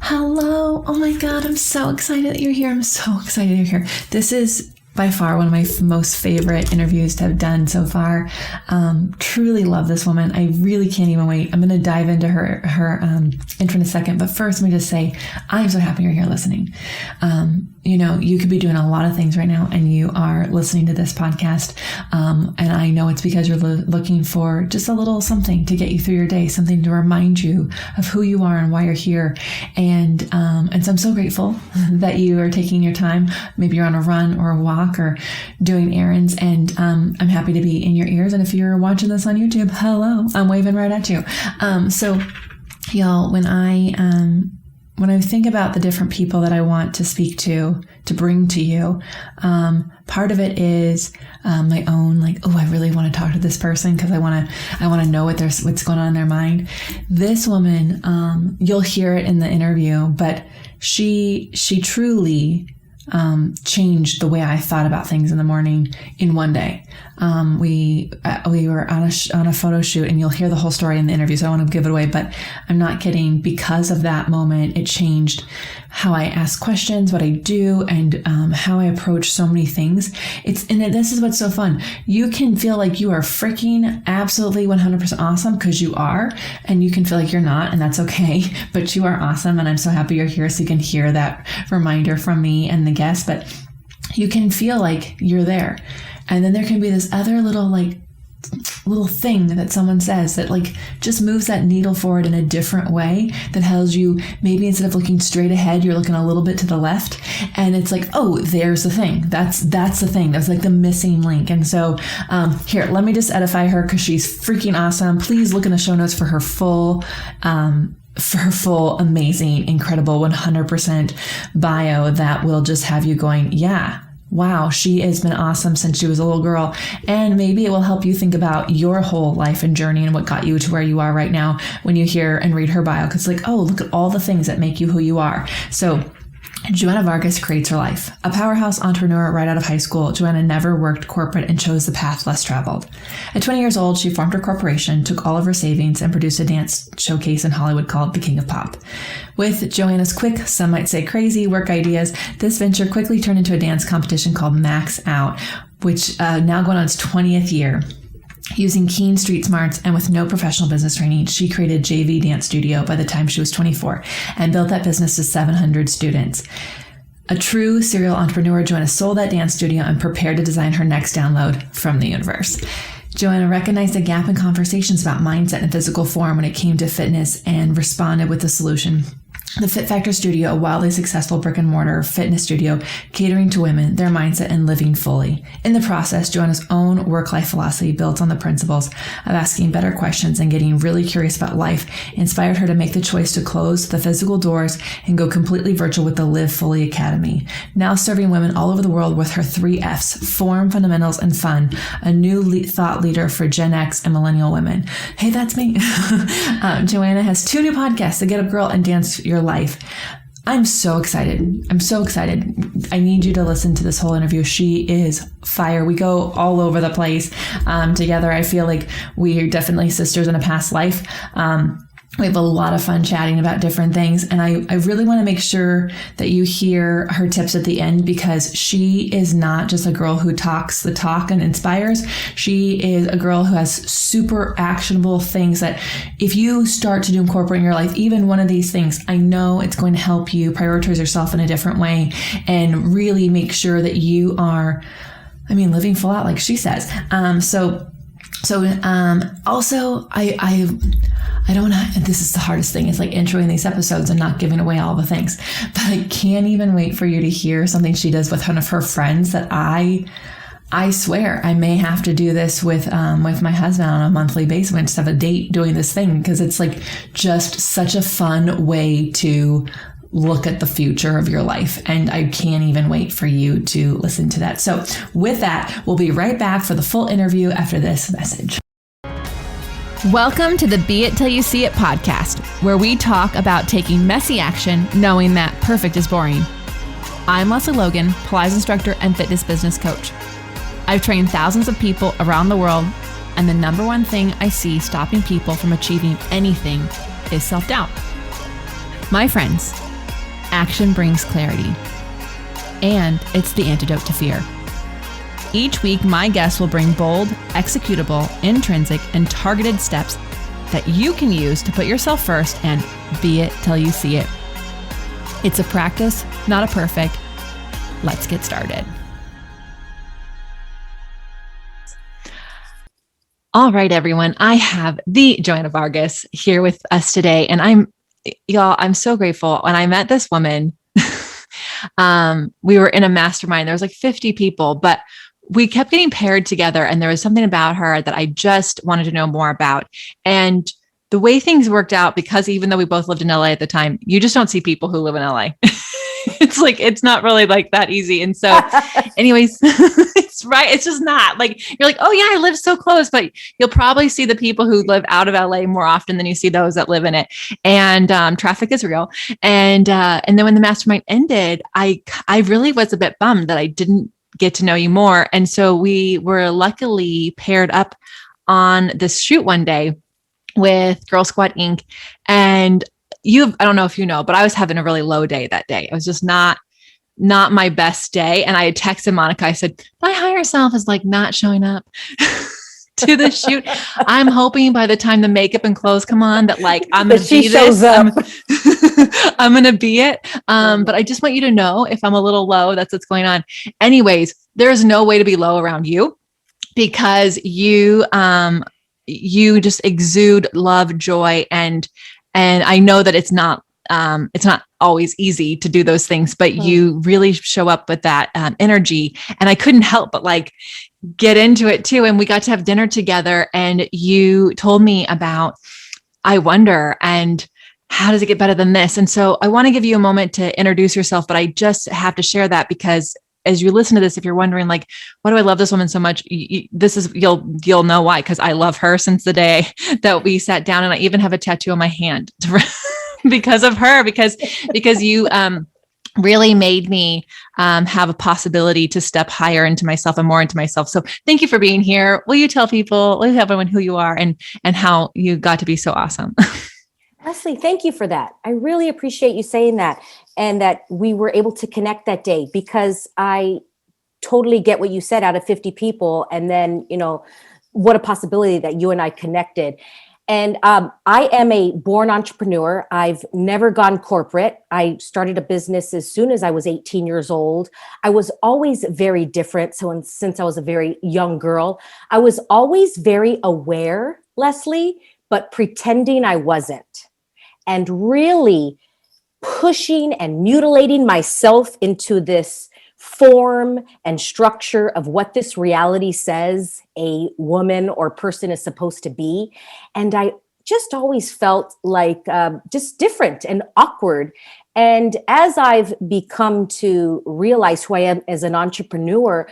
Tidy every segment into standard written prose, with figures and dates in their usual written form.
Hello. Oh my God. I'm so excited that you're here. I'm so excited you're here. This is by far one of my most favorite interviews to have done so far. Truly love this woman. I really can't even wait. I'm going to dive into her intro in a second. But first, let me just say, I'm so happy you're here listening. You could be doing a lot of things right now and you are listening to this podcast. And I know it's because you're looking for just a little something to get you through your day, something to remind you of who you are and why you're here. And so I'm so grateful that you are taking your time. Maybe you're on a run or a walk or doing errands. And I'm happy to be in your ears. And if you're watching this on YouTube, hello, I'm waving right at you. So y'all, when I think about the different people that I want to speak to bring to you, part of it is my own, I really want to talk to this person because I want to know what's going on in their mind. This woman, you'll hear it in the interview, but she truly changed the way I thought about things in the morning in one day. We were on a photo shoot, and you'll hear the whole story in the interview, so I don't want to give it away, but I'm not kidding. Because of that moment, it changed how I ask questions, what I do, and how I approach so many things. This is what's so fun. You can feel like you are freaking absolutely 100% awesome because you are, and you can feel like you're not, and that's okay, but you are awesome, and I'm so happy you're here so you can hear that reminder from me and the guest, but you can feel like you're there. And then there can be this other little thing that someone says that just moves that needle forward in a different way, that tells you maybe instead of looking straight ahead, you're looking a little bit to the left. And it's like, oh, there's the thing. That's the thing. That's like the missing link. And so here, let me just edify her because she's freaking awesome. Please look in the show notes for her full amazing, incredible 100% bio that will just have you going, yeah, wow, she has been awesome since she was a little girl. And maybe it will help you think about your whole life and journey and what got you to where you are right now when you hear and read her bio. Because oh, look at all the things that make you who you are. So Joanna Vargas creates her life. A powerhouse entrepreneur right out of high school, Joanna never worked corporate and chose the path less traveled. At 20 years old, she formed her corporation, took all of her savings, and produced a dance showcase in Hollywood called The King of Pop. With Joanna's quick, some might say crazy, work ideas, this venture quickly turned into a dance competition called Max Out, which now going on its 20th year. Using keen street smarts and with no professional business training, she created JV Dance Studio by the time she was 24 and built that business to 700 students. A true serial entrepreneur, Joanna sold that dance studio and prepared to design her next download from the universe. Joanna recognized a gap in conversations about mindset and physical form when it came to fitness and responded with a solution. The Fit Factor Studio, a wildly successful brick and mortar fitness studio catering to women, their mindset, and living fully. In the process, Joanna's own work-life philosophy built on the principles of asking better questions and getting really curious about life inspired her to make the choice to close the physical doors and go completely virtual with the Live Fully Academy. Now serving women all over the world with her 3 Fs, form, fundamentals, and fun, a new thought leader for Gen X and millennial women. Hey, that's me. Joanna has 2 new podcasts, The Get Up Girl and Dance Your Life. I'm so excited. I need you to listen to this whole interview. She is fire. We go all over the place together. I feel like we are definitely sisters in a past life. We have a lot of fun chatting about different things. And I really want to make sure that you hear her tips at the end, because she is not just a girl who talks the talk and inspires. She is a girl who has super actionable things that if you start to do incorporate in your life, even one of these things, I know it's going to help you prioritize yourself in a different way and really make sure that you are, living full out, like she says. Also, I don't know, this is the hardest thing, is introing these episodes and not giving away all the things, but I can't even wait for you to hear something she does with one of her friends that I swear I may have to do this with my husband on a monthly basis. We just have a date doing this thing, because it's just such a fun way to look at the future of your life. And I can't even wait for you to listen to that. So with that, we'll be right back for the full interview after this message. Welcome to the Be It Till You See It podcast, where we talk about taking messy action, knowing that perfect is boring. I'm Lesley Logan, Pilates instructor and fitness business coach. I've trained thousands of people around the world, and the number one thing I see stopping people from achieving anything is self-doubt. My friends, action brings clarity, and it's the antidote to fear. Each week, my guests will bring bold, executable, intrinsic, and targeted steps that you can use to put yourself first and be it till you see it. It's a practice, not a perfect. Let's get started. All right, everyone. I have the Joanna Vargas here with us today, and I'm so grateful. When I met this woman, we were in a mastermind. There was like 50 people, but we kept getting paired together, and there was something about her that I just wanted to know more about. And the way things worked out, because even though we both lived in LA at the time, you just don't see people who live in LA. It's not really like that easy. And so anyways, it's right. It's just not like, you're like, oh yeah, I live so close, but you'll probably see the people who live out of LA more often than you see those that live in it. And traffic is real. And then when the mastermind ended, I really was a bit bummed that I didn't get to know you more. And so we were luckily paired up on this shoot one day with Girl Squad Inc. And I don't know if you know, but I was having a really low day that day. It was just not my best day. And I had texted Monica. I said, my higher self is like not showing up to the shoot. I'm hoping by the time the makeup and clothes come on that like I'm going to be this. I'm going to be it. But I just want you to know if I'm a little low, that's what's going on. Anyways, there's no way to be low around you, because you just exude love, joy, and I know that it's not always easy to do those things, but you really show up with that energy. And I couldn't help but like get into it too. And we got to have dinner together, and you told me about I Wonder and how does it get better than this? And so I want to give you a moment to introduce yourself, but I just have to share that because as you listen to this, if you're wondering like, why do I love this woman so much? You'll know why. Cause I love her since the day that we sat down, and I even have a tattoo on my hand because of her, because you, really made me, have a possibility to step higher into myself and more into myself. So thank you for being here. Will you tell everyone who you are and how you got to be so awesome? Lesley, thank you for that. I really appreciate you saying that, and that we were able to connect that day, because I totally get what you said out of 50 people. And then, what a possibility that you and I connected. And I am a born entrepreneur. I've never gone corporate. I started a business as soon as I was 18 years old. I was always very different. So since I was a very young girl, I was always very aware, Lesley, but pretending I wasn't. And really pushing and mutilating myself into this form and structure of what this reality says a woman or person is supposed to be. And I just always felt like just different and awkward. And as I've become to realize who I am as an entrepreneur,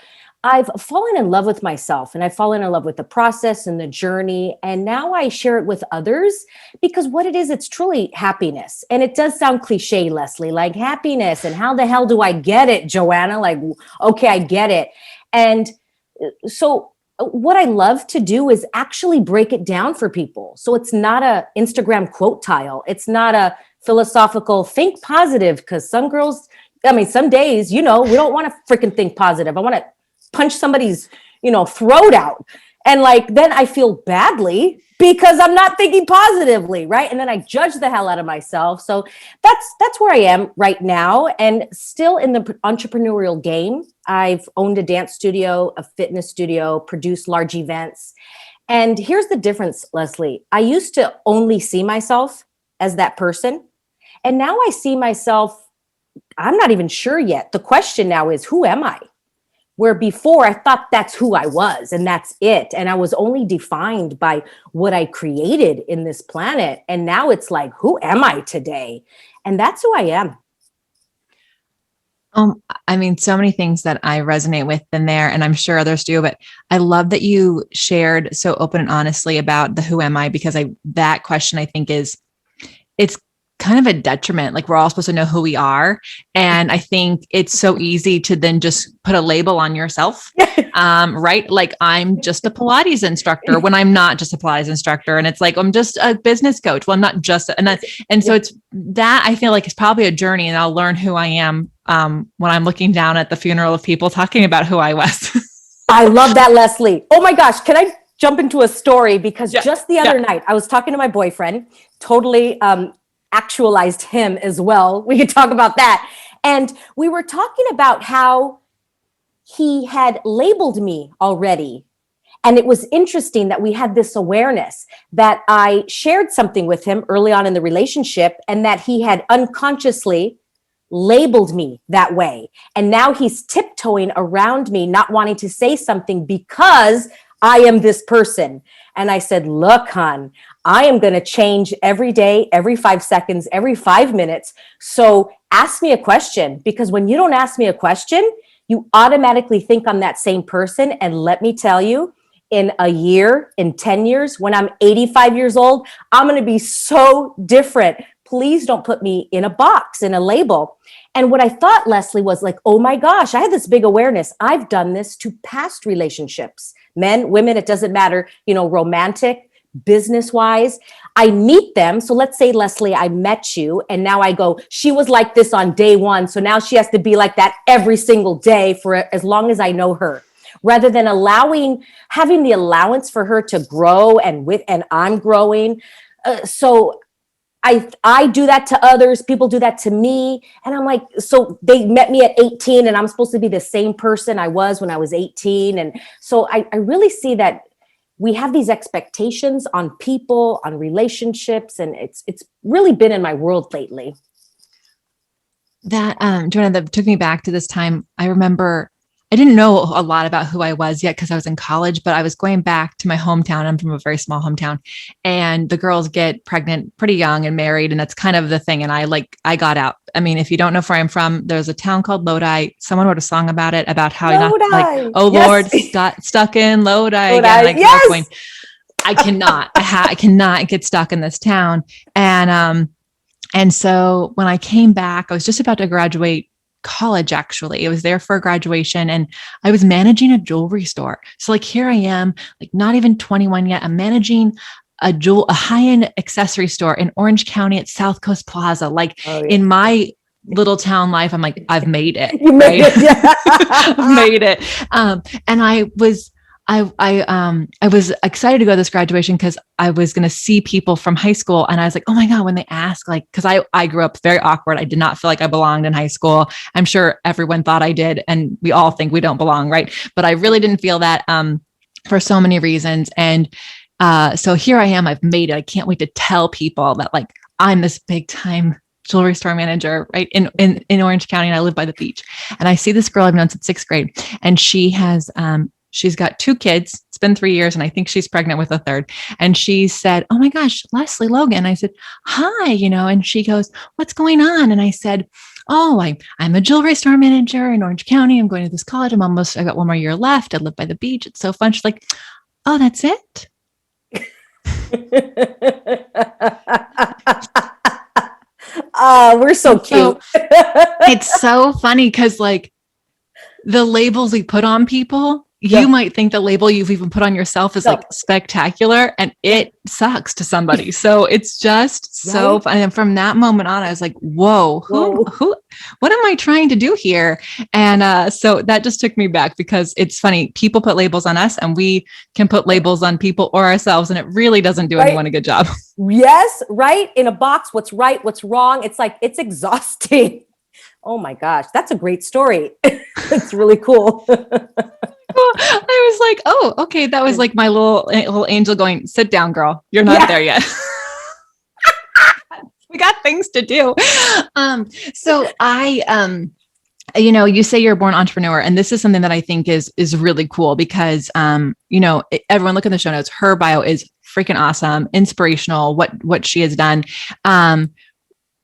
I've fallen in love with myself, and I've fallen in love with the process and the journey. And now I share it with others, because what it is, it's truly happiness. And it does sound cliche, Lesley, like happiness. And how the hell do I get it, Joanna? Like, okay, I get it. And so what I love to do is actually break it down for people. So it's not a Instagram quote tile. It's not a philosophical think positive, because some days, we don't want to freaking think positive. I want to punch somebody's, throat out. And then I feel badly because I'm not thinking positively. Right. And then I judge the hell out of myself. So that's where I am right now. And still in the entrepreneurial game. I've owned a dance studio, a fitness studio, produced large events. And here's the difference, Lesley. I used to only see myself as that person. And now I see myself, I'm not even sure yet. The question now is, who am I? Where before I thought that's who I was and that's it. And I was only defined by what I created in this planet. And now it's like, who am I today? And that's who I am. So many things that I resonate with in there, and I'm sure others do, but I love that you shared so open and honestly about the who am I, because that question I think it's kind of a detriment. Like we're all supposed to know who we are. And I think it's so easy to then just put a label on yourself. Right? Like I'm just a Pilates instructor when I'm not just a Pilates instructor. And it's like, I'm just a business coach. Well, I'm not just, and so it's that I feel like it's probably a journey, and I'll learn who I am when I'm looking down at the funeral of people talking about who I was. I love that, Lesley. Oh my gosh. Can I jump into a story? Because just the other night I was talking to my boyfriend, totally actualized him as well. We could talk about that. And we were talking about how he had labeled me already. And it was interesting that we had this awareness that I shared something with him early on in the relationship, and that he had unconsciously labeled me that way. And now he's tiptoeing around me, not wanting to say something because I am this person. And I said, look, hon, I am going to change every day, every 5 seconds, every 5 minutes. So ask me a question, because when you don't ask me a question, you automatically think I'm that same person. And let me tell you, in a year, in 10 years, when I'm 85 years old, I'm going to be so different. Please don't put me in a box, in a label. And what I thought, Lesley, was like, oh my gosh, I had this big awareness. I've done this to past relationships, men, women, it doesn't matter, romantic, business-wise. I meet them. So let's say, Lesley, I met you, and now I go, she was like this on day one. So now she has to be like that every single day for as long as I know her, rather than having the allowance for her to grow, and I'm growing. So I do that to others. People do that to me. And I'm like, so they met me at 18 and I'm supposed to be the same person I was when I was 18. And so I really see that we have these expectations on people, on relationships, and it's really been in my world lately. That, Joanna, that took me back to this time. I remember I didn't know a lot about who I was yet because I was in college, but I was going back to my hometown. I'm from a very small hometown, and the girls get pregnant pretty young and married. And that's kind of the thing. And I got out. I mean, if you don't know where I'm from, there's a town called Lodi. Someone wrote a song about it, about how you're not like, oh yes. Lord, got stuck in Lodi again. Like, yes. Going, I cannot get stuck in this town. And so when I came back, I was just about to graduate college. Actually, it was there for graduation, and I was managing a jewelry store. So like, here I am, like not even 21 yet. I'm managing a high-end accessory store in Orange County at South Coast Plaza. Like in my little town life, I'm like, I've made it. You made it. Yeah. I've made it. And I was excited to go to this graduation because I was going to see people from high school. And I was like, oh my God, when they ask, like, cause I grew up very awkward. I did not feel like I belonged in high school. I'm sure everyone thought I did. And we all think we don't belong. Right. But I really didn't feel that, for so many reasons. And, so here I am, I've made it. I can't wait to tell people that like, I'm this big time jewelry store manager, right? In Orange County. And I live by the beach. And I see this girl I've known since 6th grade, and she has, she's got 2 kids. It's been 3 years, and I think she's pregnant with a 3rd. And she said, oh my gosh, Lesley Logan. I said, hi, and she goes, what's going on? And I said, oh, I'm a jewelry store manager in Orange County. I'm going to this college. I got 1 more year left. I live by the beach. It's so fun. She's like, oh, that's it. We're so cute. It's so funny because like the labels we put on people, you might think the label you've even put on yourself is like spectacular, and it sucks to somebody. So it's just so fun. And from that moment on, I was like, whoa, who, what am I trying to do here? And so that just took me back, because it's funny. People put labels on us, and we can put labels on people or ourselves, and it really doesn't do anyone a good job. Yes. Right. In a box, what's right, what's wrong. It's like, it's exhausting. Oh my gosh. That's a great story. It's really cool. I was like, oh, okay. That was like my little angel going, sit down, girl. You're not there yet. We got things to do. So I, you say you're a born entrepreneur, and this is something that I think is really cool because, everyone look in the show notes. Her bio is freaking awesome, inspirational, what she has done.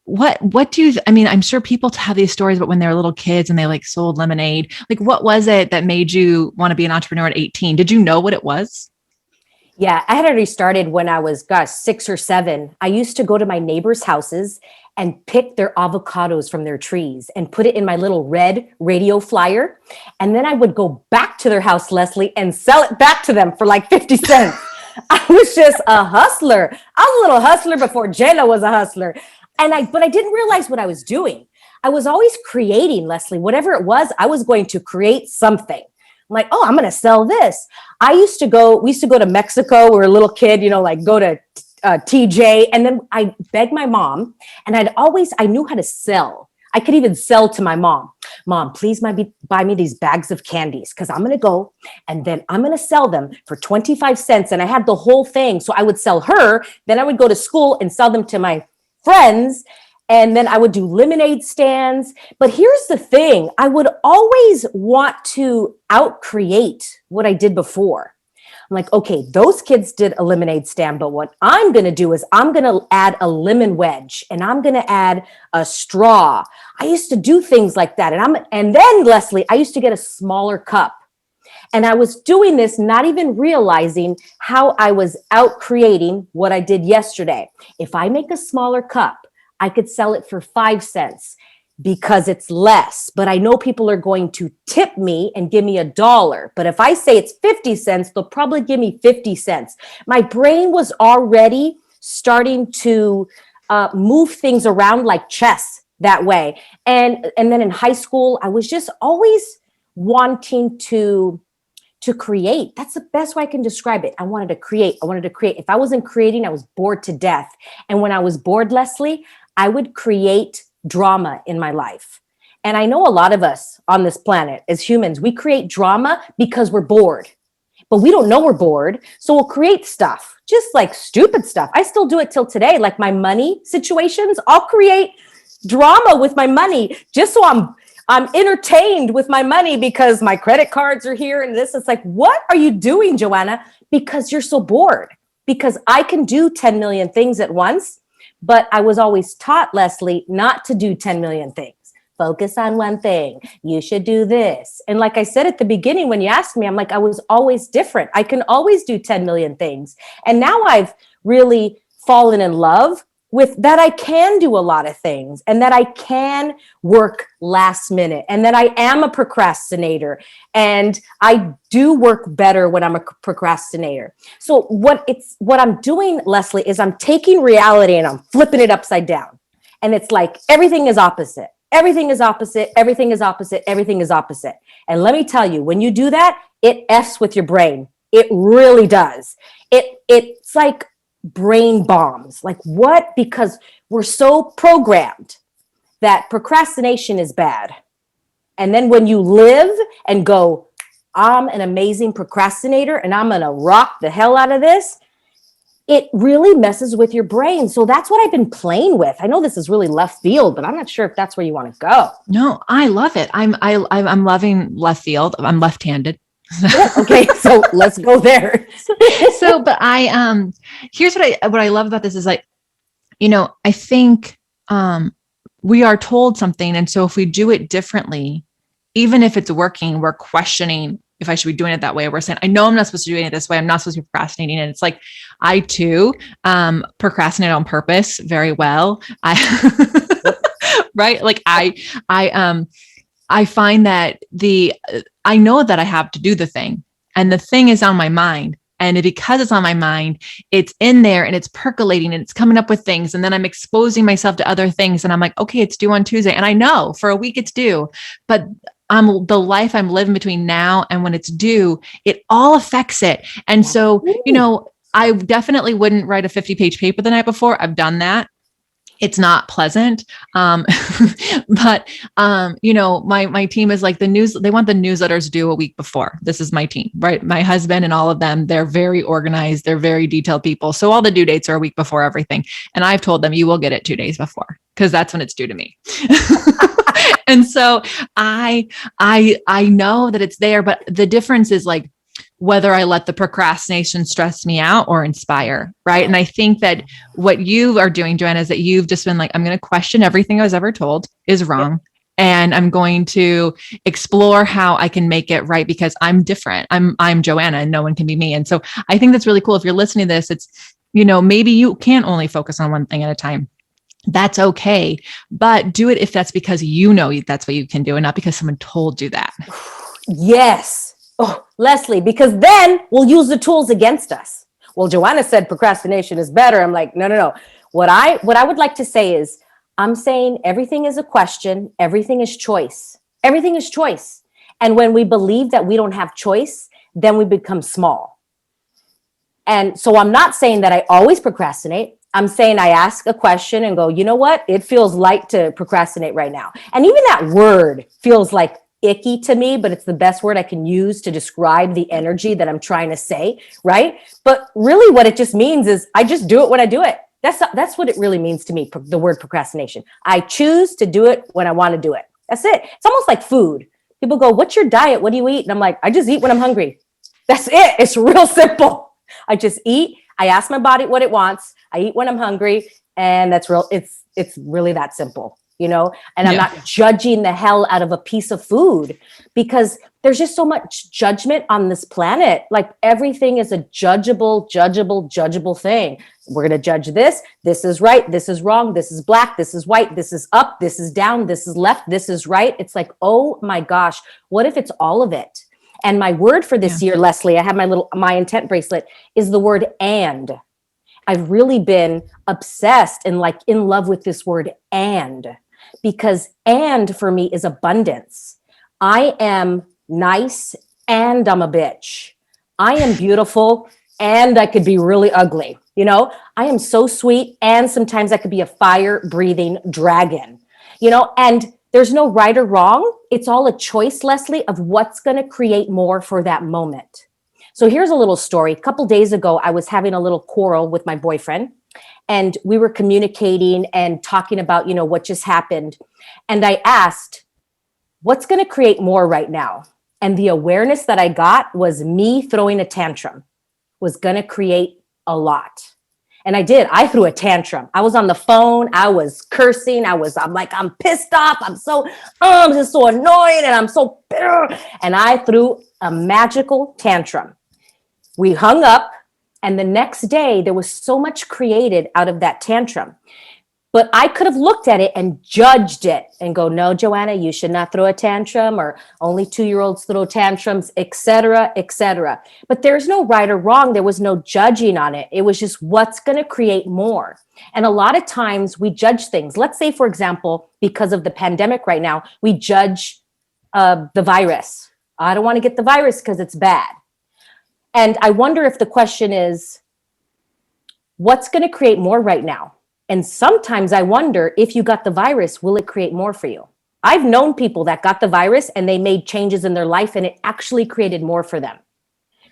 What do you, I'm sure people have these stories about when they were little kids and they like sold lemonade. Like, what was it that made you want to be an entrepreneur at 18? Did you know what it was? Yeah, I had already started when I was, 6 or 7. I used to go to my neighbors' houses and pick their avocados from their trees and put it in my little red radio flyer. And then I would go back to their house, Lesley, and sell it back to them for like 50 cents. I was just a hustler. I was a little hustler before Jenna was a hustler. But I didn't realize what I was doing. I was always creating, Lesley, whatever it was, I was going to create something. I'm like, oh, I'm going to sell this. We used to go to Mexico. We were a little kid, like go to TJ. And then I begged my mom, and I knew how to sell. I could even sell to my mom. Mom, please buy me these bags of candies, because I'm going to go and then I'm going to sell them for 25 cents. And I had the whole thing. So I would sell her. Then I would go to school and sell them to my friends. And then I would do lemonade stands. But here's the thing. I would always want to outcreate what I did before. I'm like, okay, those kids did a lemonade stand, but what I'm going to do is I'm going to add a lemon wedge, and I'm going to add a straw. I used to do things like that. And then, Lesley, I used to get a smaller cup. And I was doing this, not even realizing how I was outcreating what I did yesterday. If I make a smaller cup, I could sell it for 5 cents because it's less, but I know people are going to tip me and give me $1. But if I say it's 50 cents, they'll probably give me 50 cents. My brain was already starting to move things around like chess that way. And then in high school, I was just always wanting to create. That's the best way I can describe it. I wanted to create. If I wasn't creating, I was bored to death. And when I was bored, Lesley, I would create drama in my life. And I know a lot of us on this planet as humans, we create drama because we're bored, but we don't know we're bored. So we'll create stuff, just like stupid stuff. I still do it till today. Like my money situations, I'll create drama with my money just so I'm entertained with my money because my credit cards are here and this. It's like, what are you doing, Joanna? Because you're so bored. Because I can do 10 million things at once. But I was always taught, Lesley, not to do 10 million things. Focus on one thing. You should do this. And like I said at the beginning, when you asked me, I'm like, I was always different. I can always do 10 million things. And now I've really fallen in love with that. I can do a lot of things, and that I can work last minute, and that I am a procrastinator, and I do work better when I'm a procrastinator. So what I'm doing, Lesley, is I'm taking reality and I'm flipping it upside down. And it's like, everything is opposite. Everything is opposite. Everything is opposite. Everything is opposite. And let me tell you, when you do that, it F's with your brain. It really does. It's like brain bombs. Like what? Because we're so programmed that procrastination is bad. And then when you live and go, I'm an amazing procrastinator and I'm going to rock the hell out of this, it really messes with your brain. So that's what I've been playing with. I know this is really left field, but I'm not sure if that's where you want to go. No, I love it. I'm loving left field. I'm left-handed. Okay, so let's go there. But here's what I love about this is like, I think we are told something. And so if we do it differently, even if it's working, we're questioning if I should be doing it that way. We're saying, I know I'm not supposed to be doing it this way. I'm not supposed to be procrastinating. And it's like, I too procrastinate on purpose very well. Right? Like I find that I know that I have to do the thing, and the thing is on my mind. And because it's on my mind, it's in there and it's percolating and it's coming up with things. And then I'm exposing myself to other things. And I'm like, okay, it's due on Tuesday. And I know for a week it's due, but the life I'm living between now and when it's due, it all affects it. And so, I definitely wouldn't write a 50-page paper the night before. I've done that. It's not pleasant. But my team is like they want the newsletters due a week before. This is my team, right? My husband and all of them, they're very organized. They're very detailed people. So all the due dates are a week before everything. And I've told them, you will get it 2 days before, because that's when it's due to me. And so I know that it's there, but the difference is like, whether I let the procrastination stress me out or inspire. Right. And I think that what you are doing, Joanna, is that you've just been like, I'm going to question everything I was ever told is wrong. and I'm going to explore how I can make it right because I'm different. I'm Joanna and no one can be me. And so I think that's really cool. If you're listening to this, it's, maybe you can't only focus on one thing at a time. That's okay. But do it if that's because that's what you can do and not because someone told you that. Yes. Oh, Lesley, because then we'll use the tools against us. Well, Joanna said procrastination is better. I'm like, no. What I would like to say is, I'm saying everything is a question. Everything is choice. Everything is choice. And when we believe that we don't have choice, then we become small. And so I'm not saying that I always procrastinate. I'm saying I ask a question and go, you know what? It feels light to procrastinate right now. And even that word feels like icky to me, but it's the best word I can use to describe the energy that I'm trying to say, right? But really what it just means is I just do it when I do it. That's what it really means to me, the word procrastination. I choose to do it when I want to do it. That's it. It's almost like food. People go, what's your diet? What do you eat? And I'm like, I just eat when I'm hungry. That's it. It's real simple. I just eat. I ask my body what it wants. I eat when I'm hungry. And that's real. It's really that simple. And I'm not judging the hell out of a piece of food because there's just so much judgment on this planet. Like everything is a judgeable thing. We're going to judge this. This is right. This is wrong. This is black. This is white. This is up. This is down. This is left. This is right. It's like, oh my gosh, what if it's all of it? And my word for this year, Lesley, I have my intent bracelet is the word and. I've really been obsessed and like in love with this word and. Because and for me is abundance. I am nice and I'm a bitch. I am beautiful and I could be really ugly. I am so sweet and sometimes I could be a fire breathing dragon, and there's no right or wrong. It's all a choice, Lesley, of what's going to create more for that moment. So here's a little story. A couple days ago, I was having a little quarrel with my boyfriend. And we were communicating and talking about, what just happened. And I asked, what's going to create more right now? And the awareness that I got was me throwing a tantrum was going to create a lot. And I did. I threw a tantrum. I was on the phone. I was cursing. I'm pissed off. I'm just so annoyed and I'm so bitter. And I threw a magical tantrum. We hung up. And the next day, there was so much created out of that tantrum. But I could have looked at it and judged it and go, no, Joanna, you should not throw a tantrum, or only 2-year-olds throw tantrums, et cetera, et cetera. But there's no right or wrong. There was no judging on it. It was just what's going to create more. And a lot of times we judge things. Let's say, for example, because of the pandemic right now, we judge the virus. I don't want to get the virus because it's bad. And I wonder if the question is, what's going to create more right now? And sometimes I wonder if you got the virus, will it create more for you? I've known people that got the virus and they made changes in their life and it actually created more for them.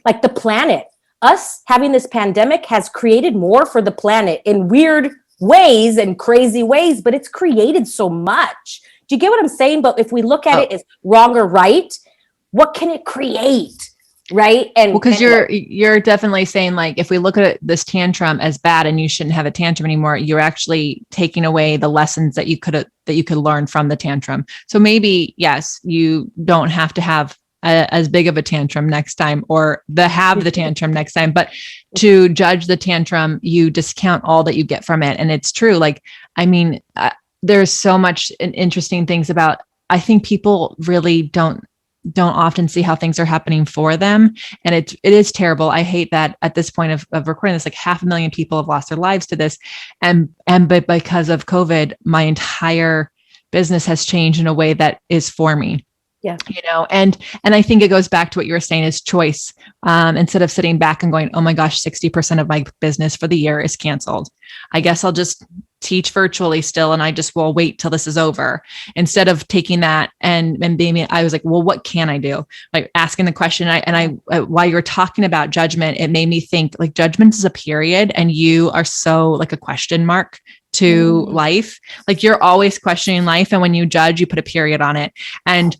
Like the planet, us having this pandemic has created more for the planet in weird ways and crazy ways, but it's created so much. Do you get what I'm saying? But if we look at it as wrong or right, what can it create? Right. And because you're definitely saying, like, if we look at this tantrum as bad and you shouldn't have a tantrum anymore, you're actually taking away the lessons that you could learn from the tantrum. So maybe, yes, you don't have to have as big of a tantrum next time or have the tantrum next time, but to judge the tantrum, you discount all that you get from it. And it's true. Like, I mean, there's so much interesting things about, I think people really don't often see how things are happening for them. And it is terrible. I hate that at this point of recording this, like 500,000 people have lost their lives to this. But because of COVID, my entire business has changed in a way that is for me. Yeah. And I think it goes back to what you were saying is choice. Instead of sitting back and going, oh my gosh, 60% of my business for the year is canceled. I guess I'll just teach virtually still. And I just will wait till this is over instead of taking that and being, I was like, well, what can I do? Like asking the question. While you're talking about judgment, it made me think like judgment is a period and you are so like a question mark to life. Like you're always questioning life. And when you judge, you put a period on it. And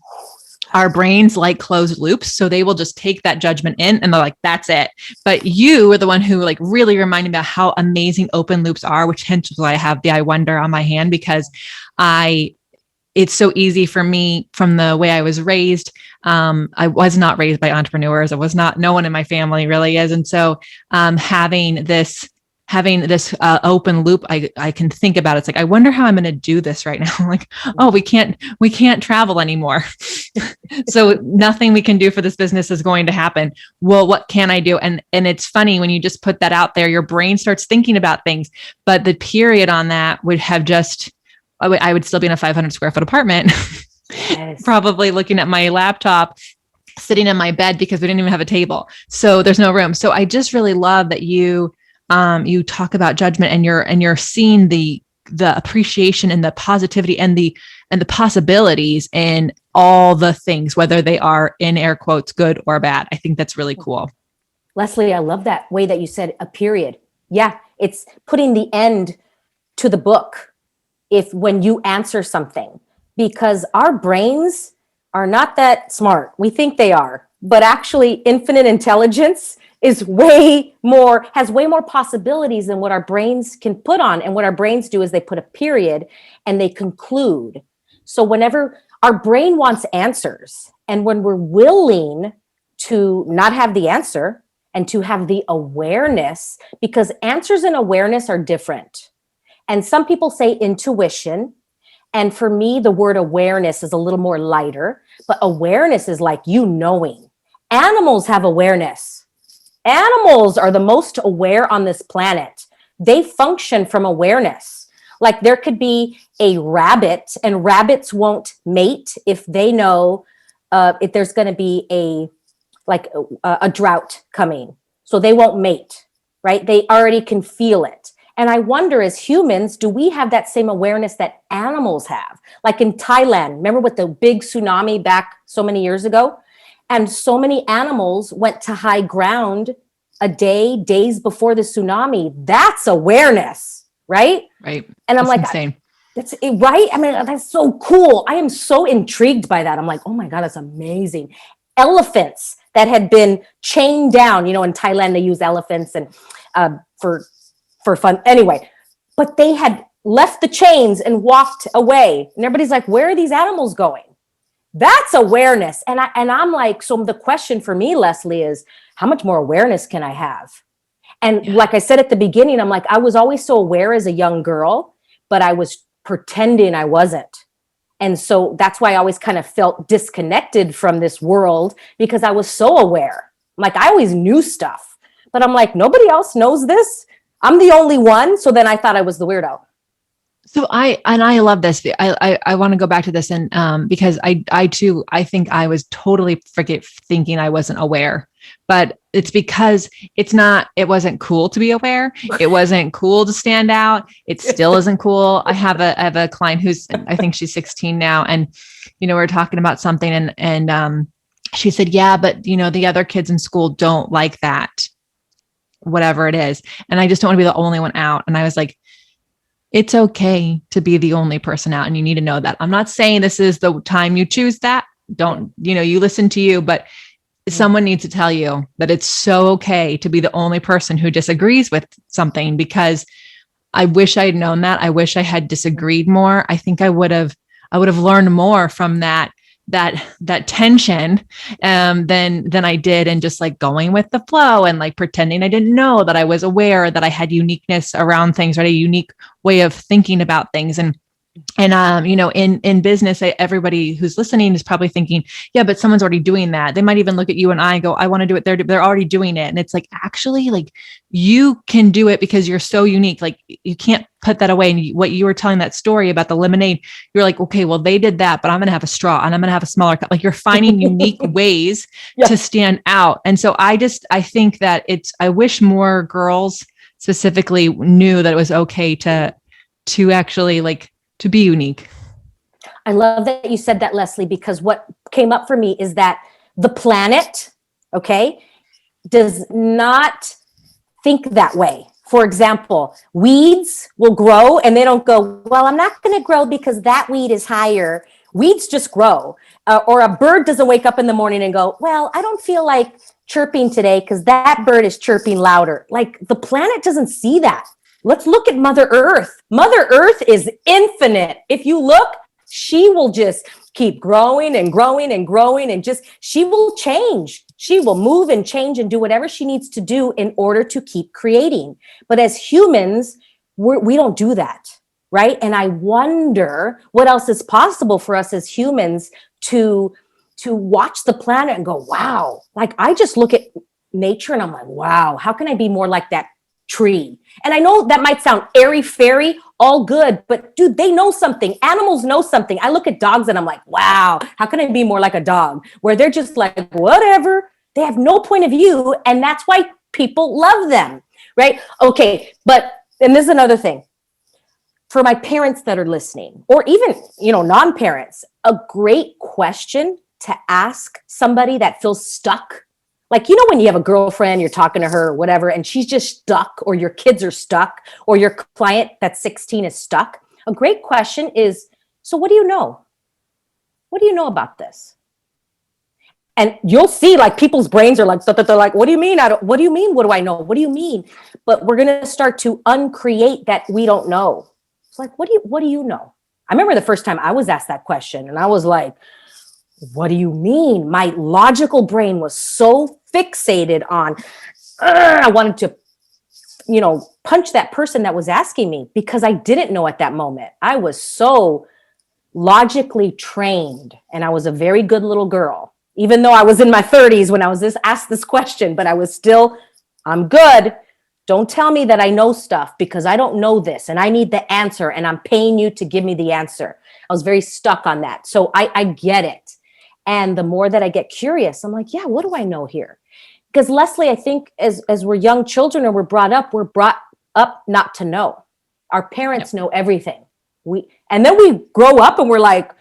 our brains like closed loops. So they will just take that judgment in and they're like, that's it. But you were the one who like really reminded me about how amazing open loops are, which hence why I have the I wonder on my hand, because it it's so easy for me from the way I was raised. I was not raised by entrepreneurs. No one in my family really is. And so, having this open loop, I can think about it. It's like, I wonder how I'm going to do this right now. Like, oh, we can't travel anymore. So nothing we can do for this business is going to happen. Well, what can I do? And it's funny when you just put that out there, your brain starts thinking about things, but the period on that would have I would still be in a 500 square foot apartment, yes. Probably looking at my laptop, sitting in my bed because we didn't even have a table. So there's no room. So I just really love that you talk about judgment and you're seeing the appreciation and the positivity and the possibilities in all the things, whether they are in air quotes, good or bad. I think that's really cool. Lesley, I love that way that you said a period. Yeah. It's putting the end to the book when you answer something, because our brains are not that smart. We think they are, but actually infinite intelligence has way more possibilities than what our brains can put on. And what our brains do is they put a period and they conclude. So whenever our brain wants answers, and when we're willing to not have the answer and to have the awareness, because answers and awareness are different. And some people say intuition. And for me, the word awareness is a little more lighter, but awareness is like you knowing. Animals have awareness. Animals are the most aware on this planet. They function from awareness. Like there could be a rabbit, and rabbits won't mate if they know if there's going to be a drought coming. So they won't mate, right? They already can feel it. And I wonder, as humans, do we have that same awareness that animals have? Like in Thailand, remember with the big tsunami back so many years ago? And so many animals went to high ground days before the tsunami. That's awareness, right? Right. And I'm that's like, insane. That's it, right? I mean, that's so cool. I am so intrigued by that. I'm like, oh my God, that's amazing. Elephants that had been chained down, in Thailand, they use elephants and for fun. Anyway, but they had left the chains and walked away. And everybody's like, where are these animals going? That's awareness. And I'm like, so the question for me, Lesley, is how much more awareness can I have? And like I said at the beginning, I'm like, I was always so aware as a young girl, but I was pretending I wasn't. And so that's why I always kind of felt disconnected from this world, because I was so aware. Like I always knew stuff, but I'm like, nobody else knows this. I'm the only one. So then I thought I was the weirdo. So I love this. I want to go back to this, and because I too, I think I was totally thinking I wasn't aware, but it's because it wasn't cool to be aware. It wasn't cool to stand out. It still isn't cool. I have a client who's, I think she's 16 now. And, we're talking about something and she said, yeah, but the other kids in school don't like that, whatever it is. And I just don't want to be the only one out. And I was like, it's okay to be the only person out. And you need to know that. I'm not saying this is the time you choose that. Don't, you listen to you, but someone needs to tell you that it's so okay to be the only person who disagrees with something, because I wish I had known that. I wish I had disagreed more. I think I would have learned more from that tension than I did, and just like going with the flow and like pretending I didn't know, that I was aware that I had uniqueness around things, right? A unique way of thinking about things. And in business, everybody who's listening is probably thinking, yeah, but someone's already doing that. They might even look at you and I and go, I want to do it. They're already doing it. And it's like, actually, like you can do it because you're so unique. Like you can't put that away. And what you were telling that story about the lemonade, you're like, okay, well, they did that, but I'm going to have a straw and I'm going to have a smaller cup. Like you're finding unique ways to stand out. And so I think that I wish more girls specifically knew that it was okay to actually like to be unique. I love that you said that, Lesley, because what came up for me is that the planet, okay, does not think that way. For example, weeds will grow and they don't go, well, I'm not going to grow because that weed is higher. Weeds just grow. Or a bird doesn't wake up in the morning and go, well, I don't feel like chirping today because that bird is chirping louder. Like the planet doesn't see that. Let's look at Mother Earth. Mother Earth is infinite. If you look, she will just keep growing and growing and growing, and she will change. She will move and change and do whatever she needs to do in order to keep creating. But as humans, we don't do that, right? And I wonder what else is possible for us as humans to watch the planet and go, wow. Like, I just look at nature and I'm like, wow, how can I be more like that tree? And I know that might sound airy fairy, all good, but dude, they know something. Animals know something. I look at dogs and I'm like, wow, how can I be more like a dog? Where they're just like, whatever. They have no point of view. And that's why people love them, right? Okay. And this is another thing. For my parents that are listening, or even, non-parents, a great question to ask somebody that feels stuck. Like, when you have a girlfriend, you're talking to her or whatever, and she's just stuck, or your kids are stuck, or your client that's 16 is stuck. A great question is, so what do you know? What do you know about this? And you'll see, like, people's brains are like, they're like, what do you mean? What do you mean? What do I know? What do you mean? But we're going to start to uncreate that we don't know. It's like, what do you know? I remember the first time I was asked that question, and I was like, what do you mean? My logical brain was so fixated on, I wanted to, punch that person that was asking me, because I didn't know at that moment. I was so logically trained, and I was a very good little girl, even though I was in my 30s when I was asked this question, but I was still, I'm good. Don't tell me that I know stuff, because I don't know this and I need the answer, and I'm paying you to give me the answer. I was very stuck on that. So I get it. And the more that I get curious, I'm like, yeah, what do I know here? Because Lesley, I think as we're young children, or we're brought up not to know. Our parents know everything. And then we grow up and we're like,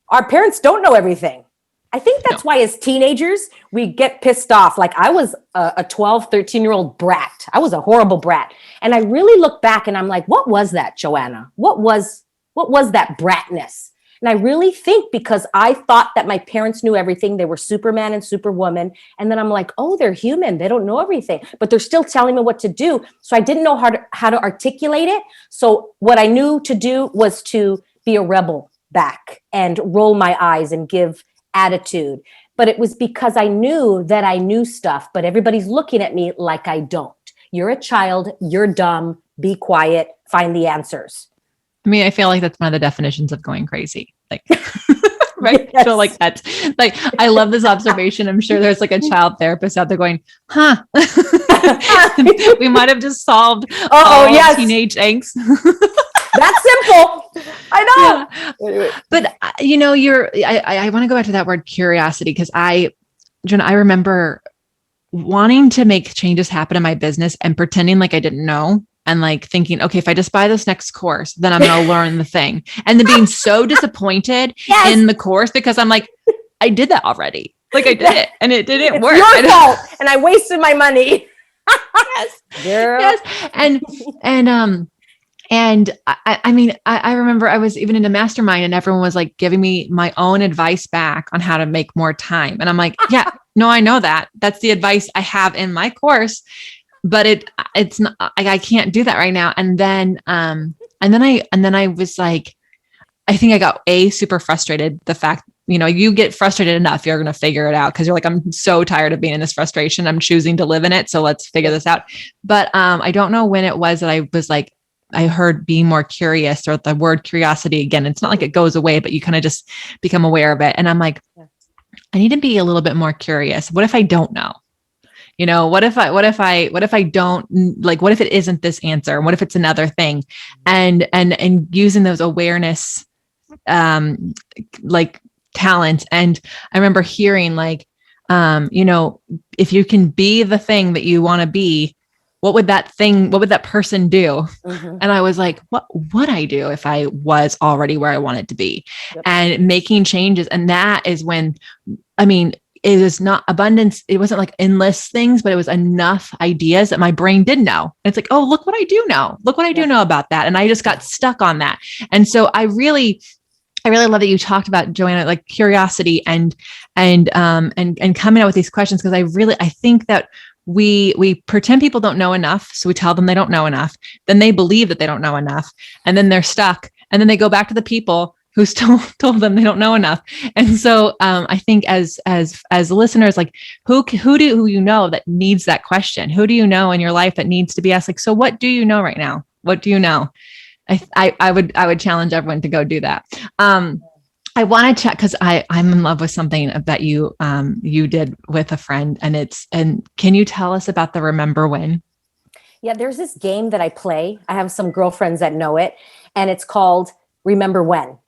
our parents don't know everything. I think that's why as teenagers, we get pissed off. Like, I was a 12, 13-year-old brat. I was a horrible brat. And I really look back and I'm like, what was that, Joanna? What was that bratness? And I really think because I thought that my parents knew everything. They were Superman and Superwoman. And then I'm like, oh, they're human. They don't know everything, but they're still telling me what to do. So I didn't know how to articulate it. So what I knew to do was to be a rebel back and roll my eyes and give attitude. But it was because I knew that I knew stuff, but everybody's looking at me like I don't. You're a child. You're dumb. Be quiet. Find the answers. I mean, I feel like that's one of the definitions of going crazy. Like, right? Yes. So like that's like, I love this observation. I'm sure there's like a child therapist out there going, huh? We might have just solved teenage angst. That's simple. I know. Yeah. But I want to go back to that word curiosity, because Jen, I remember wanting to make changes happen in my business and pretending like I didn't know. And like thinking, okay, if I just buy this next course, then I'm going to learn the thing. And then being so disappointed in the course, because I'm like, I did that already. Like, I did it and it didn't work. Your fault. And I wasted my money. Yes. Girl. Yes. And I mean, I remember I was even in a mastermind and everyone was like giving me my own advice back on how to make more time. And I'm like, yeah, no, I know that. That's the advice I have in my course. But it's not, I can't do that right now. And then I was like, I think I got super frustrated. The fact, you get frustrated enough, you're going to figure it out. Cause you're like, I'm so tired of being in this frustration. I'm choosing to live in it. So let's figure this out. But, I don't know when it was that I was like, I heard being more curious, or the word curiosity again. It's not like it goes away, but you kind of just become aware of it. And I'm like, I need to be a little bit more curious. What if I don't know? What if I don't, like, what if it isn't this answer? What if it's another thing? And using those awareness, like talents. And I remember hearing like, if you can be the thing that you want to be, what would that person do? Mm-hmm. And I was like, what would I do if I was already where I wanted to be? Yep. And making changes. And that is when, it was not abundance. It wasn't like endless things, but it was enough ideas that my brain did know. And it's like, oh, look what I do know. Look what I do know about that. And I just got stuck on that. And so I really love that you talked about, Joanna, like curiosity and coming out with these questions. Cause I think that we pretend people don't know enough. So we tell them they don't know enough. Then they believe that they don't know enough. And then they're stuck. And then they go back to the people who's told them they don't know enough. And so I think as listeners, like who do you know that needs that question? Who do you know in your life that needs to be asked? Like, so what do you know right now? What do you know? I would challenge everyone to go do that. I want to check because I'm in love with something that you did with a friend, and can you tell us about the Remember When? Yeah, there's this game that I play. I have some girlfriends that know it, and it's called Remember When.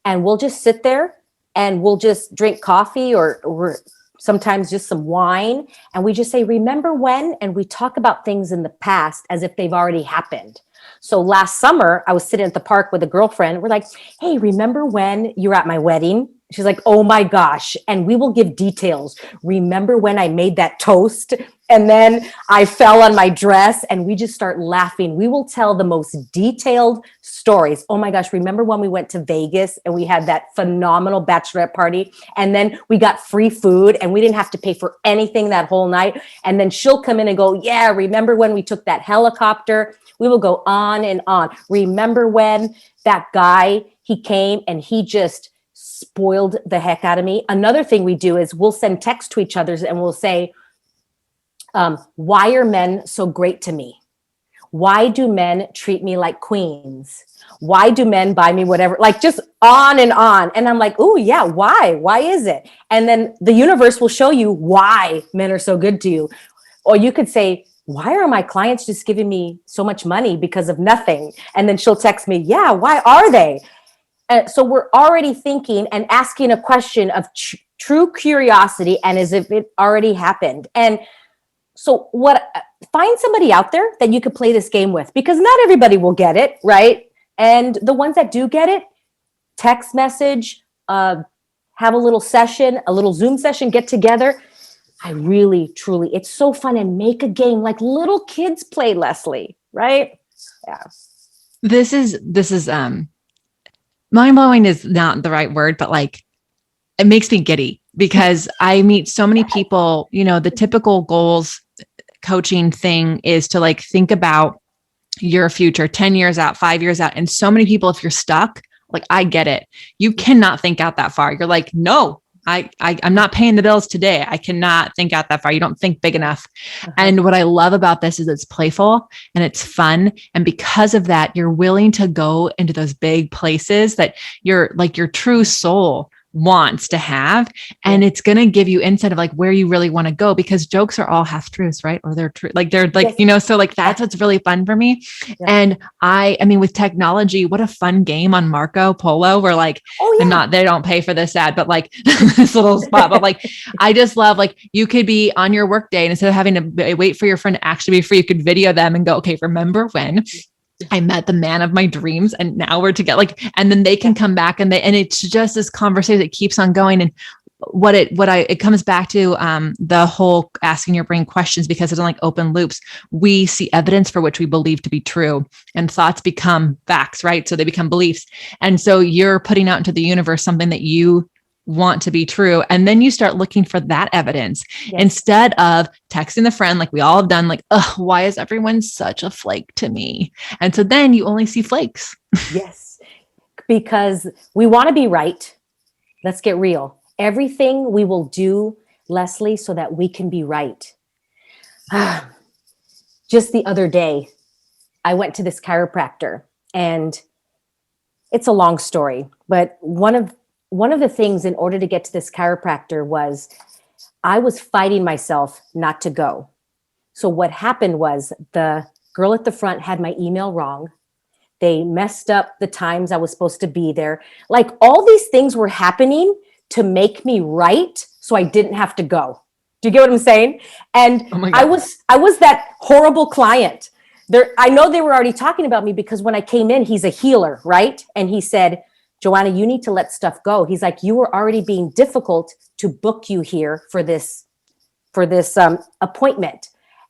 And we'll just sit there and we'll just drink coffee or sometimes just some wine. And we just say, remember when? And we talk about things in the past as if they've already happened. So last summer, I was sitting at the park with a girlfriend. We're like, hey, remember when you were at my wedding? She's like, oh my gosh. And we will give details. Remember when I made that toast and then I fell on my dress, and we just start laughing. We will tell the most detailed stories. Oh my gosh. Remember when we went to Vegas and we had that phenomenal bachelorette party, and then we got free food and we didn't have to pay for anything that whole night. And then she'll come in and go, yeah, remember when we took that helicopter? We will go on and on. Remember when that guy, he came and he just spoiled the heck out of me. Another thing we do is we'll send text to each other and we'll say, why are men so great to me? Why do men treat me like queens? Why do men buy me whatever? Like just on and on. And I'm like, oh yeah, why? Why is it? And then the universe will show you why men are so good to you. Or you could say, why are my clients just giving me so much money because of nothing? And then she'll text me, yeah, why are they? So we're already thinking and asking a question of true curiosity and as if it already happened. And so find somebody out there that you could play this game with, because not everybody will get it, right? And the ones that do get it, text message, have a little session, a little Zoom session, get together. I really, truly, it's so fun, and make a game like little kids play, Lesley, right? Yeah. This is mind-blowing is not the right word, but like it makes me giddy because I meet so many people, the typical goals coaching thing is to like think about your future 10 years out, 5 years out. And so many people, if you're stuck, like I get it. You cannot think out that far. You're like, no, I'm not paying the bills today. I cannot think out that far. You don't think big enough. Uh-huh. And what I love about this is it's playful and it's fun. And because of that, you're willing to go into those big places that your true soul wants to have. And it's going to give you insight of like where you really want to go, because jokes are all half truths, right? Or they're true. Like they're like, yes. So like that's what's really fun for me. Yeah. And I mean, with technology, what a fun game on Marco Polo where like, they don't pay for this ad, but like this little spot, but like, I just love, like you could be on your work day and instead of having to wait for your friend to actually be free, you could video them and go, okay, remember when I met the man of my dreams and now we're together, like, and then they can come back and it's just this conversation that keeps on going. And it comes back to, the whole asking your brain questions, because it's like open loops. We see evidence for which we believe to be true, and thoughts become facts, right? So they become beliefs. And so you're putting out into the universe something that you want to be true. And then you start looking for that evidence instead of texting the friend, like we all have done, like, oh, why is everyone such a flake to me? And so then you only see flakes. Yes, because we want to be right. Let's get real. Everything we will do, Lesley, so that we can be right. Just the other day, I went to this chiropractor, and it's a long story, but one of the things in order to get to this chiropractor was I was fighting myself not to go. So what happened was the girl at the front had my email wrong. They messed up the times I was supposed to be there. Like all these things were happening to make me right so I didn't have to go. Do you get what I'm saying? And I was that horrible client. I know they were already talking about me because when I came in, he's a healer, right? And he said, Joanna, you need to let stuff go. He's like, you were already being difficult to book you here for this appointment.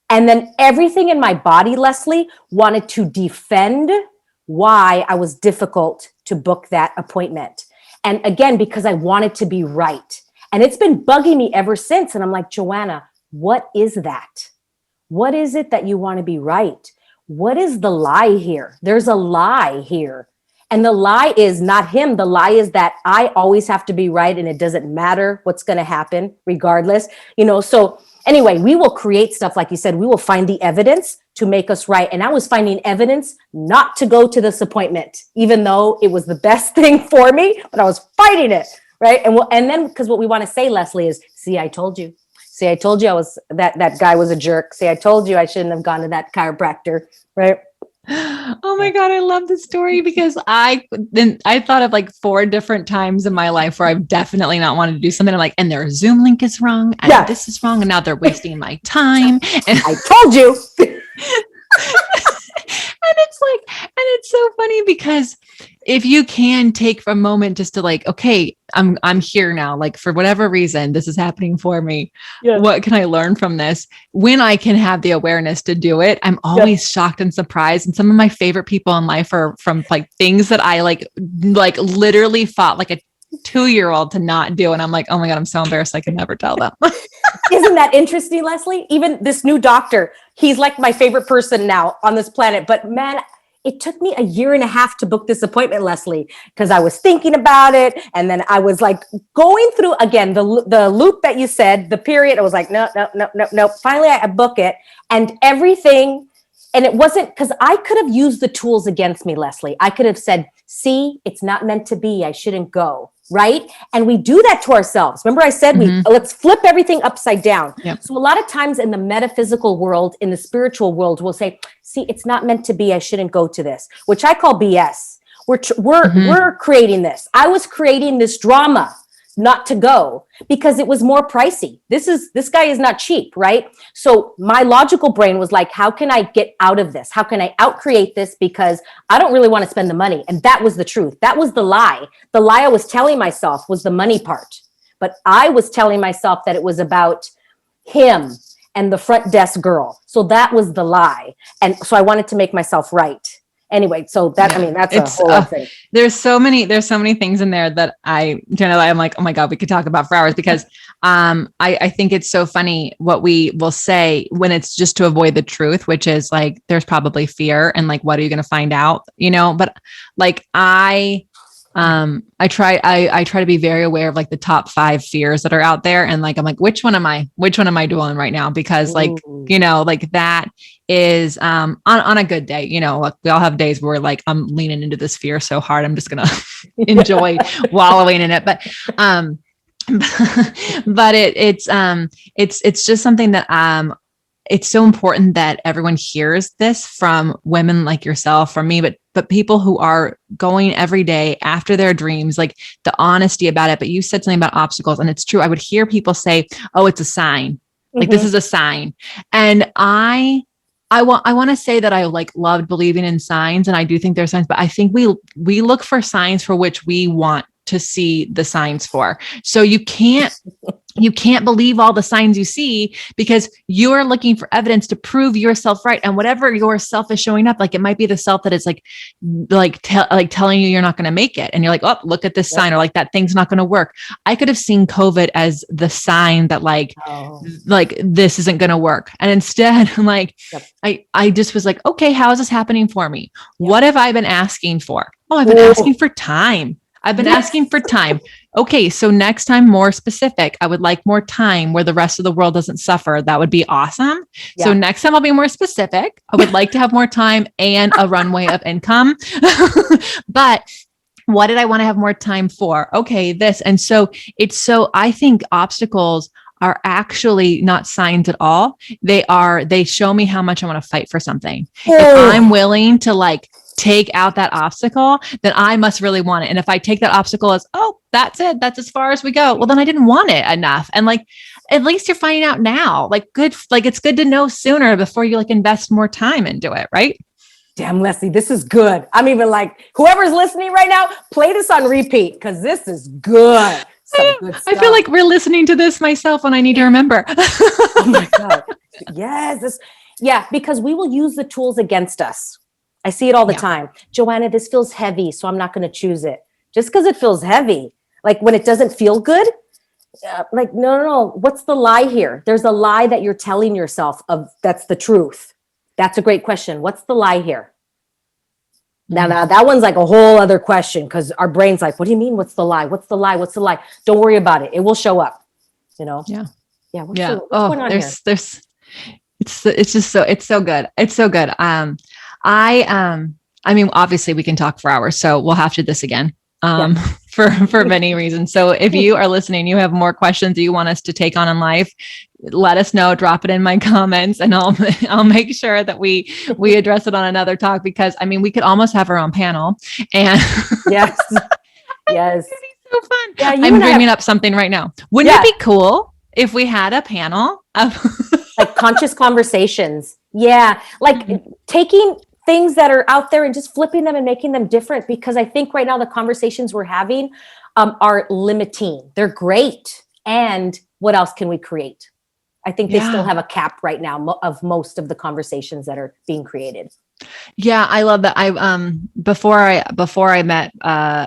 And then everything in my body, Lesley, wanted to defend why I was difficult to book that appointment. And again, because I wanted to be right. And it's been bugging me ever since. And I'm like, Joanna, what is that? What is it that you want to be right? What is the lie here? There's a lie here. And the lie is not him. The lie is that I always have to be right and it doesn't matter what's going to happen regardless. So anyway, we will create stuff. Like you said, we will find the evidence to make us right. And I was finding evidence not to go to this appointment, even though it was the best thing for me, but I was fighting it. Right. And then because what we want to say, Lesley, is, see, I told you. See, I told you I was that guy was a jerk. See, I told you I shouldn't have gone to that chiropractor. Right. Oh my God. I love this story because I thought of like 4 different times in my life where I've definitely not wanted to do something. I'm like, and their Zoom link is wrong. And this is wrong. And now they're wasting my time. And I told you. And it's so funny because if you can take a moment just to like, okay, I'm here now, like for whatever reason, this is happening for me. Yes. What can I learn from this? When I can have the awareness to do it, I'm always shocked and surprised. And some of my favorite people in life are from like things that I like literally fought like a 2-year-old to not do. And I'm like, oh my God, I'm so embarrassed. I can never tell them. Isn't that interesting, Lesley? Even this new doctor, he's like my favorite person now on this planet. But man, it took me 1.5 years to book this appointment, Lesley, because I was thinking about it. And then I was like going through again, the loop that you said, the period. I was like, no. Finally, I book it and everything. And it wasn't because I could have used the tools against me, Lesley. I could have said, see, it's not meant to be. I shouldn't go. Right. And we do that to ourselves. Remember I said, let's flip everything upside down. Yep. So a lot of times in the metaphysical world, in the spiritual world, we'll say, see, it's not meant to be. I shouldn't go to this, which I call BS. We're creating this. I was creating this drama not to go because it was more pricey. This guy is not cheap, right? So my logical brain was like, how can I get out of this? How can I outcreate this? Because I don't really want to spend the money. And that was the truth. That was the lie. The lie I was telling myself was the money part. But I was telling myself that it was about him and the front desk girl. So that was the lie. And so I wanted to make myself right. Anyway, so that, that's a whole other thing. There's so many things in there that I'm like, oh my God, we could talk about for hours because I think it's so funny what we will say when it's just to avoid the truth, which is like, there's probably fear and like, what are you going to find out? But like, I try to be very aware of like the top 5 fears that are out there. And like, I'm like, which one am I doing right now? Because like, like that is, on a good day, like we all have days where like, I'm leaning into this fear so hard. I'm just going to enjoy wallowing in it. But it's just something that, it's so important that everyone hears this from women like yourself, from me, but people who are going every day after their dreams, like the honesty about it. But you said something about obstacles, and it's true. I would hear people say, oh, it's a sign. Like this is a sign. And I want to say that I like loved believing in signs, and I do think there's signs, but I think we look for signs for which we want to see the signs for. So you can't believe all the signs you see because you are looking for evidence to prove yourself right. And whatever your self is showing up, like it might be the self that is telling you you're not going to make it. And you're like, oh, look at this sign, or like that thing's not going to work. I could have seen COVID as the sign that like this isn't going to work. And instead, like, I just was like, okay, how is this happening for me? What have I been asking for? Oh, I've been asking for time. I've been asking for time. Okay, so next time, more specific. I would like more time where the rest of the world doesn't suffer. That would be awesome. Yeah. So next time I'll be more specific. I would like to have more time and a runway of income. But what did I want to have more time for? Okay, this. And so I think obstacles are actually not signs at all. They show me how much I want to fight for something. If I'm willing to like take out that obstacle, then I must really want it. And if I take that obstacle as, oh, that's it, that's as far as we go, well, then I didn't want it enough. And like, at least you're finding out now, like good, like it's good to know sooner before you like invest more time into it. Right. Damn, Lesley, this is good. I'm even like, whoever's listening right now, play this on repeat because this is good. I feel like we're listening to this myself when I need to remember. Oh my God. Yes. Because we will use the tools against us. I see it all the time. Joanna, this feels heavy, so I'm not going to choose it. Just because it feels heavy. Like when it doesn't feel good, like, no. What's the lie here? There's a lie that you're telling yourself of that's the truth. That's a great question. What's the lie here? Now that one's like a whole other question, because our brain's like, what do you mean? What's the lie? What's the lie? What's the lie? Don't worry about it. It will show up, Yeah. Yeah. What's Yeah. going on here? It's just so, it's so good. It's so good. I mean, obviously we can talk for hours, so we'll have to do this again. For many reasons. So if you are listening, you have more questions that you want us to take on in life, let us know, drop it in my comments, and I'll make sure that we address it on another talk, because I mean, we could almost have our own panel. And Yes. It's gonna be so fun. Yeah, I'm bringing up something right now. Wouldn't it be cool if we had a panel of like conscious conversations? Yeah. Like taking things that are out there and just flipping them and making them different, because I think right now the conversations we're having are limiting. They're great. And what else can we create? I think they still have a cap right now of most of the conversations that are being created. Yeah, I love that. Before I met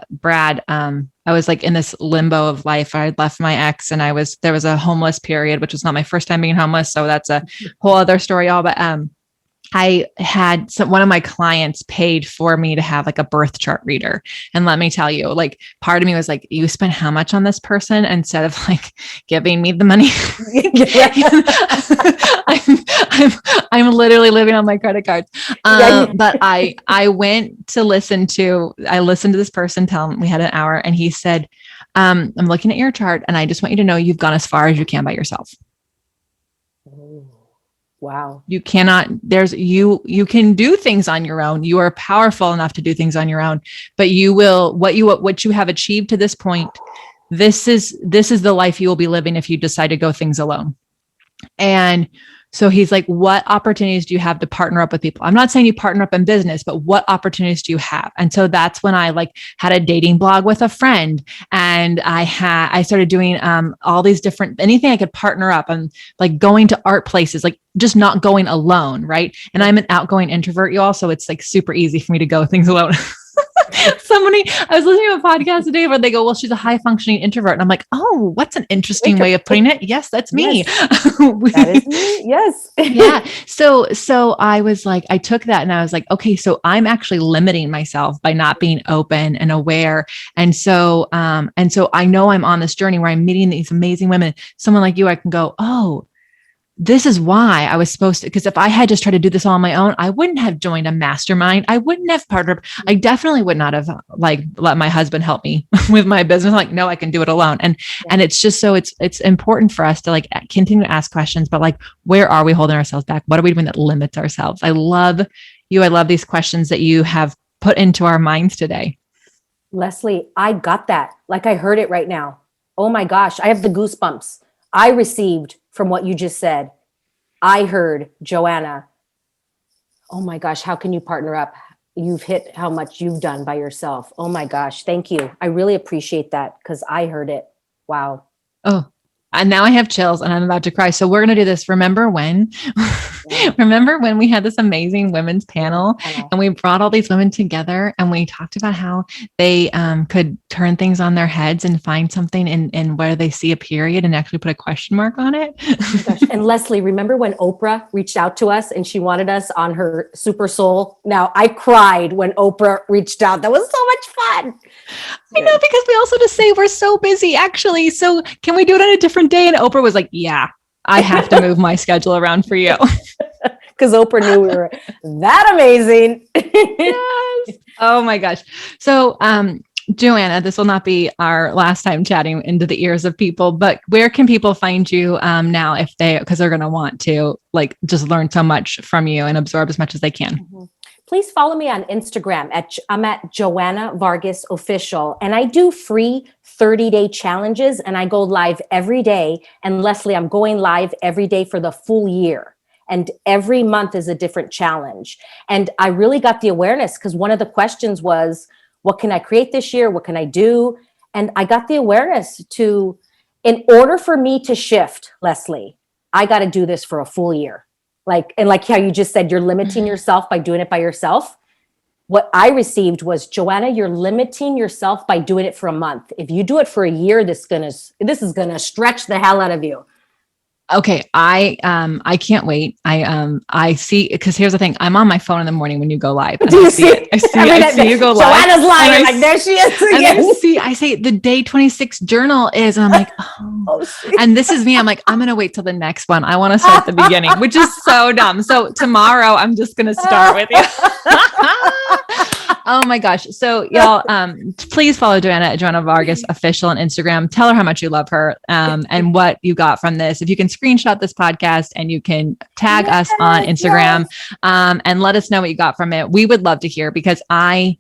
Brad, I was like in this limbo of life. I had left my ex, and there was a homeless period, which was not my first time being homeless, so that's a whole other story. But I had one of my clients paid for me to have like a birth chart reader. And let me tell you, like, part of me was like, you spent how much on this person instead of like giving me the money? I'm literally living on my credit cards. But I went to listened to this person tell him, we had an hour, and he said, I'm looking at your chart, and I just want you to know you've gone as far as you can by yourself. Wow. You cannot, you can do things on your own. You are powerful enough to do things on your own, but you will, what you have achieved to this point, this is the life you will be living if you decide to go things alone. And so he's like, what opportunities do you have to partner up with people? I'm not saying you partner up in business, but what opportunities do you have? And so that's when I like had a dating blog with a friend, and I started doing all these different, anything I could partner up, and like going to art places, like just not going alone. Right. And I'm an outgoing introvert, y'all. So it's like super easy for me to go things alone. I was listening to a podcast today where they go, well, she's a high functioning introvert. And I'm like, oh, what's an interesting way of putting it? Yes, that's me. Yes. That is me. Yes. Yeah. So I was like, I took that and I was like, okay, so I'm actually limiting myself by not being open and aware. And so I know I'm on this journey where I'm meeting these amazing women, someone like you, I can go, oh, this is why I was supposed to, because if I had just tried to do this all on my own, I wouldn't have joined a mastermind. I wouldn't have partnered. I definitely would not have like let my husband help me with my business. Like, no, I can do it alone. And it's just, so it's important for us to like continue to ask questions, but like, where are we holding ourselves back? What are we doing that limits ourselves? I love you. I love these questions that you have put into our minds today. Lesley, I got that. Like, I heard it right now. Oh my gosh. I have the goosebumps I received from what you just said. I heard, Joanna, oh my gosh, how can you partner up? You've hit how much you've done by yourself. Oh my gosh, thank you. I really appreciate that, because I heard it. Wow. Oh, and now I have chills and I'm about to cry. So we're going to do this. Remember when we had this amazing women's panel and we brought all these women together and we talked about how they could turn things on their heads and find something in where they see a period and actually put a question mark on it. Oh gosh. And Lesley, remember when Oprah reached out to us and she wanted us on her Super Soul? Now, I cried when Oprah reached out. That was so much fun. I know, because we also just say we're so busy actually. So can we do it on a different day? And Oprah was like, yeah, I have to move my schedule around for you. Because Oprah knew we were that amazing. Yes. Oh my gosh. So, Joanna, this will not be our last time chatting into the ears of people, but where can people find you now because they're going to want to like just learn so much from you and absorb as much as they can? Mm-hmm. Please follow me on Instagram. I'm at Joanna Vargas Official, and I do free 30-day challenges, and I go live every day. And Lesley, I'm going live every day for the full year. And every month is a different challenge. And I really got the awareness, because one of the questions was, what can I create this year? What can I do? And I got the awareness to, in order for me to shift, Lesley, I got to do this for a full year. Like how you just said, you're limiting yourself by doing it by yourself. What I received was, Joanna, you're limiting yourself by doing it for a month. If you do it for a year, this is going to stretch the hell out of you. Okay. I can't wait. I see, because here's the thing. I'm on my phone in the morning when you go live. And Do you I see it. I see you go live. Joanna's live. And Like, there she is again. I say the day 26 journal is, and I'm like, and this is me. I'm like, I'm going to wait till the next one. I want to start at the beginning, which is so dumb. So tomorrow I'm just going to start with you. Oh my gosh. So y'all, please follow Joanna at Joanna Vargas official on Instagram. Tell her how much you love her, and what you got from this. If you can screenshot this podcast and you can tag us on Instagram, and let us know what you got from it. We would love to hear, because I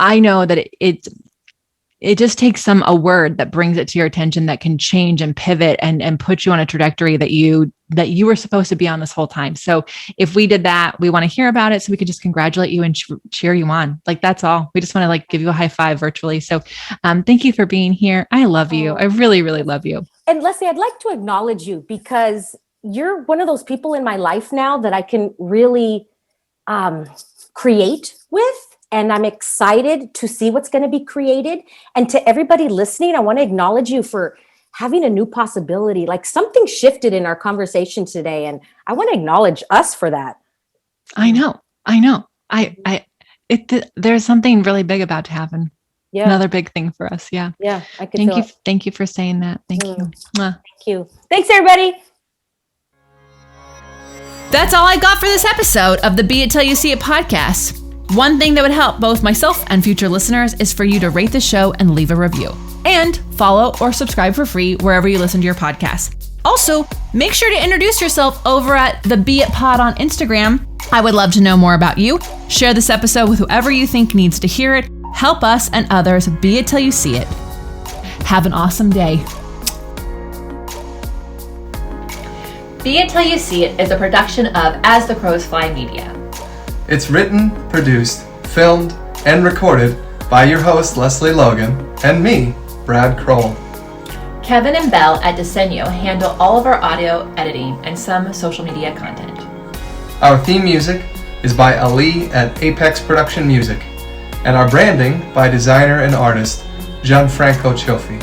know that it just takes a word that brings it to your attention that can change and pivot and put you on a trajectory that you were supposed to be on this whole time. So if we did that, we want to hear about it so we could just congratulate you and cheer you on. Like, that's all. We just want to give you a high five virtually. So thank you for being here. I love you. I really, really love you. And Lesley, I'd like to acknowledge you, because you're one of those people in my life now that I can really create with. And I'm excited to see what's going to be created. And to everybody listening, I want to acknowledge you for having a new possibility. Like, something shifted in our conversation today. And I want to acknowledge us for that. I know. There's something really big about to happen. Yeah. Another big thing for us. Yeah. Yeah. I could Thank you. Thank you for saying that. Thank you. Thank you. Thanks, everybody. That's all I got for this episode of the Be It Till You See It podcast. One thing that would help both myself and future listeners is for you to rate the show and leave a review. And follow or subscribe for free wherever you listen to your podcast. Also, make sure to introduce yourself over at the Be It Pod on Instagram. I would love to know more about you. Share this episode with whoever you think needs to hear it. Help us and others be it till you see it. Have an awesome day. Be It Till You See It is a production of As the Crows Fly Media. It's written, produced, filmed, and recorded by your host, Lesley Logan, and me, Brad Kroll. Kevin and Belle at Disenyo handle all of our audio editing and some social media content. Our theme music is by Ali at Apex Production Music, and our branding by designer and artist Gianfranco Cioffi.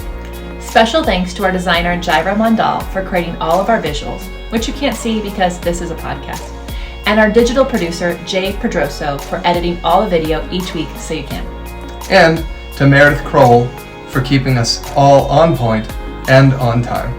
Special thanks to our designer Jaira Mondal for creating all of our visuals, which you can't see because this is a podcast. And our digital producer, Jay Pedroso, for editing all the video each week so you can. And to Meredith Kroll for keeping us all on point and on time.